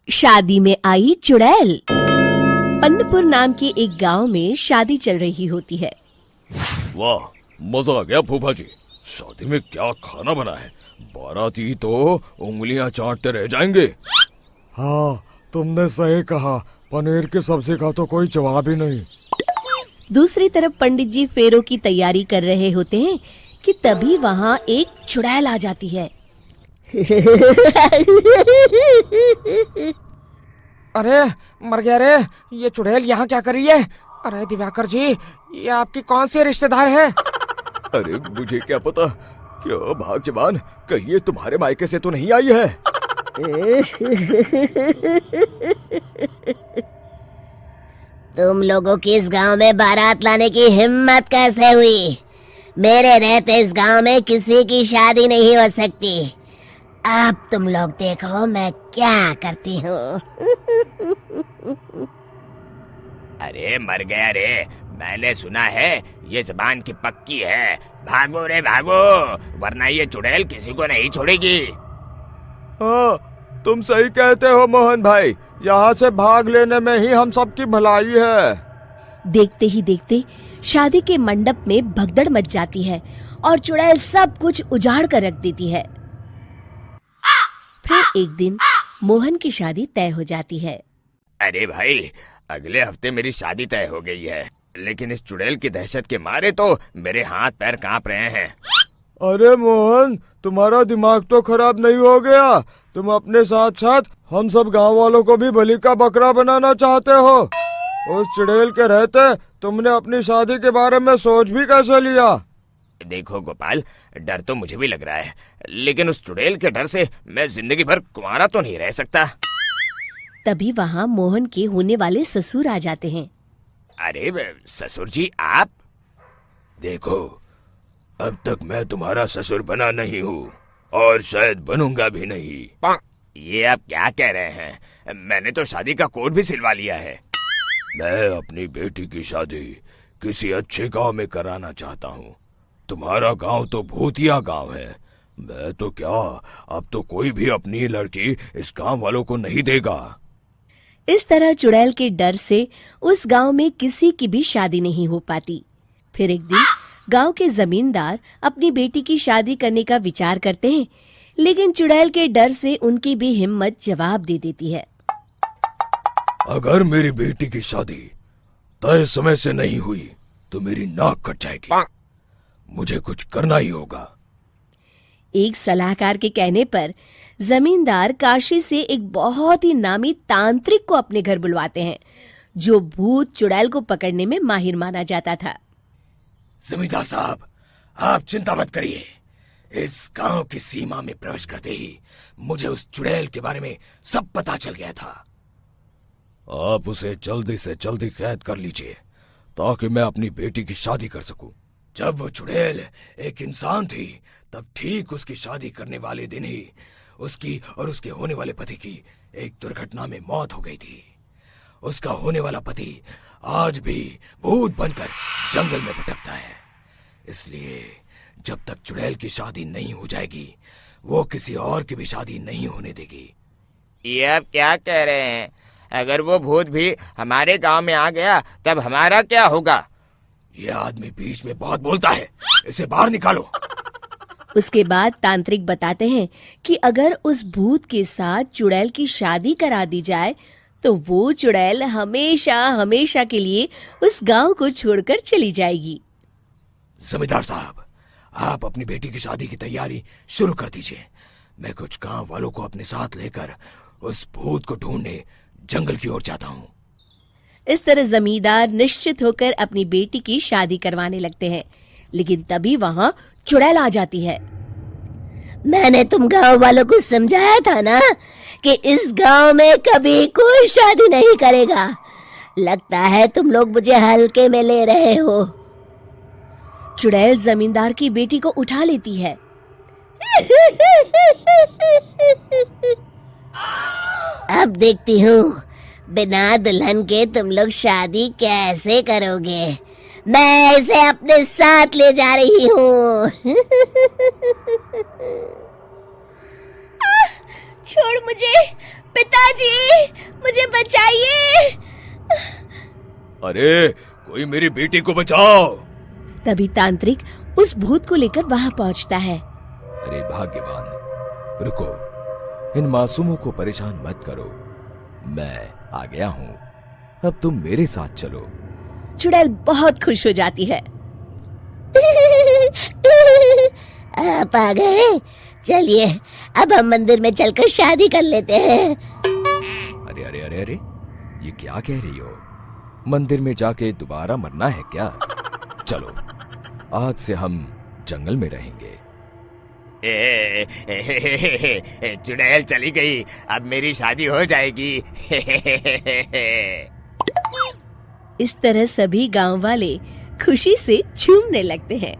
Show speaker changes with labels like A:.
A: शादी में आई चुड़ैल। पन्नपुर नाम के एक गांव में शादी चल रही होती है।
B: वाह, मजा आ गया फूफा जी। शादी में क्या खाना बना है, बाराती तो उंगलियां चाटते रह जाएंगे।
C: हाँ, तुमने सही कहा। पनीर की सब्जी का तो कोई जवाब ही नहीं।
A: दूसरी तरफ पंडित जी फेरों की तैयारी कर रहे होते हैं कि तभी वहाँ एक चुड़ैल आ जाती है।
D: अरे मर गया रे, ये चुड़ैल यहाँ क्या कर रही है? अरे दिवाकर जी, ये आपकी कौन सी रिश्तेदार है?
B: अरे मुझे क्या पता, क्या भाग्यवान, कहीं ये तुम्हारे मायके से तो नहीं आई है।
E: तुम लोगों की इस गांव में बारात लाने की हिम्मत कैसे हुई? मेरे रहते इस गांव में किसी की शादी नहीं हो सकती। अब तुम लोग देखो मैं क्या करती हूँ।
F: अरे मर गया रे, मैंने सुना है ये जबान की पक्की है। भागो रे भागो, वरना ये चुड़ैल किसी को नहीं छोड़ेगी।
C: हाँ, तुम सही कहते हो मोहन भाई। यहाँ से भाग लेने में ही हम सबकी भलाई है।
A: देखते ही देखते शादी के मंडप में भगदड़ मच जाती है और चुड़ैल सब कुछ उजाड़ कर रख देती है। फिर एक दिन मोहन की शादी तय हो जाती है।
F: अरे भाई, अगले हफ्ते मेरी शादी तय हो गई है, लेकिन इस चुड़ैल की दहशत के मारे तो मेरे हाथ पैर कांप रहे हैं।
C: अरे मोहन, तुम्हारा दिमाग तो खराब नहीं हो गया? तुम अपने साथ साथ हम सब गांव वालों को भी बलि का बकरा बनाना चाहते हो? उस चुड़ैल के रहते तुमने अपनी शादी के बारे में सोच भी कैसे लिया?
F: देखो गोपाल, डर तो मुझे भी लग रहा है, लेकिन उस चुड़ैल के डर से मैं जिंदगी भर कुंवारा तो नहीं रह सकता।
A: तभी वहाँ मोहन के होने वाले ससुर आ जाते हैं।
F: अरे ससुर जी, आप?
B: देखो, अब तक मैं तुम्हारा ससुर बना नहीं हूँ और शायद बनूंगा भी नहीं।
F: ये आप क्या कह रहे हैं? मैंने तो शादी का कोड भी सिलवा लिया है।
B: मैं अपनी बेटी की शादी किसी अच्छे गांव में कराना चाहता हूँ। तुम्हारा गांव तो भूतिया गांव है। मैं तो क्या, अब तो कोई भी अपनी लड़की इस गांव वालों को नहीं देगा।
A: इस तरह चुड़ैल के डर से उस गांव में किसी की भी शादी नहीं हो पाती। फिर एक दिन गांव के जमींदार अपनी बेटी की शादी करने का विचार करते हैं, लेकिन चुड़ैल के डर से उनकी भी हिम्मत जवाब दे देती है।
B: अगर मेरी बेटी की शादी तय समय से नहीं हुई तो मेरी नाक कट जाएगी। मुझे कुछ करना ही होगा।
A: एक सलाहकार के कहने पर जमींदार काशी से एक बहुत ही नामी तांत्रिक को अपने घर बुलवाते हैं, जो भूत चुड़ैल को पकड़ने में माहिर माना जाता था।
F: जमींदार साहब, आप चिंता मत करिए। इस गांव की सीमा में प्रवेश करते ही मुझे उस चुड़ैल के बारे में सब पता चल गया था।
B: आप उसे जल्दी से जल्दी कैद कर लीजिए ताकि मैं अपनी बेटी की शादी कर सकूं।
F: जब वो चुड़ैल एक इंसान थी, तब ठीक उसकी शादी करने वाले दिन ही उसकी और उसके होने वाले पति की एक दुर्घटना में मौत हो गई थी। उसका होने वाला पति आज भी भूत बनकर जंगल में भटकता है। इसलिए जब तक चुड़ैल की शादी नहीं हो जाएगी, वो किसी और की भी शादी नहीं होने देगी। ये आप क्या कह रहे हैं? अगर वो भूत भी हमारे गांव में आ गया, तब हमारा क्या होगा? ये आदमी बीच में बहुत बोलता है, इसे बाहर निकालो।
A: उसके बाद तांत्रिक बताते हैं कि अगर उस भूत के साथ चुड़ैल की शादी करा दी जाए तो वो चुड़ैल हमेशा हमेशा के लिए उस गांव को छोड़कर चली जाएगी।
F: जमींदार साहब, आप अपनी बेटी की शादी की तैयारी शुरू कर दीजिए। मैं कुछ गांव वालों को अपने साथ लेकर उस भूत को ढूंढने जंगल की ओर जाता हूँ।
A: इस तरह जमींदार निश्चित होकर अपनी बेटी की शादी करवाने लगते हैं, लेकिन तभी वहाँ चुड़ैल आ जाती है।
E: मैंने तुम गांव वालों को समझाया था ना कि इस गांव में कभी कोई शादी नहीं करेगा। लगता है तुम लोग मुझे हल्के में ले रहे हो।
A: चुड़ैल जमींदार की बेटी को उठा लेती है।
E: अब देखती हूँ बिना दुल्हन के तुम लोग शादी कैसे करोगे। मैं इसे अपने साथ ले जा रही हूँ। छोड़ मुझे, पिताजी, मुझे बचाइए।
B: अरे कोई मेरी बेटी को बचाओ।
A: तभी तांत्रिक उस भूत को लेकर वहां पहुंचता है।
B: अरे भाग्यवान, रुको, इन मासूमों को परेशान मत करो, मैं आ गया हूँ, अब तुम मेरे साथ चलो।
A: चुड़ैल बहुत खुश हो जाती है।
E: आप आ गए, चलिए अब हम मंदिर में चलकर शादी कर लेते हैं।
B: अरे अरे अरे अरे, ये क्या कह रही हो? मंदिर में जाके दोबारा मरना है क्या? चलो, आज से हम जंगल में रहेंगे।
F: चुड़ैल चली गई, अब मेरी शादी हो जाएगी।
A: इस तरह सभी गांव वाले खुशी से झूमने लगते हैं।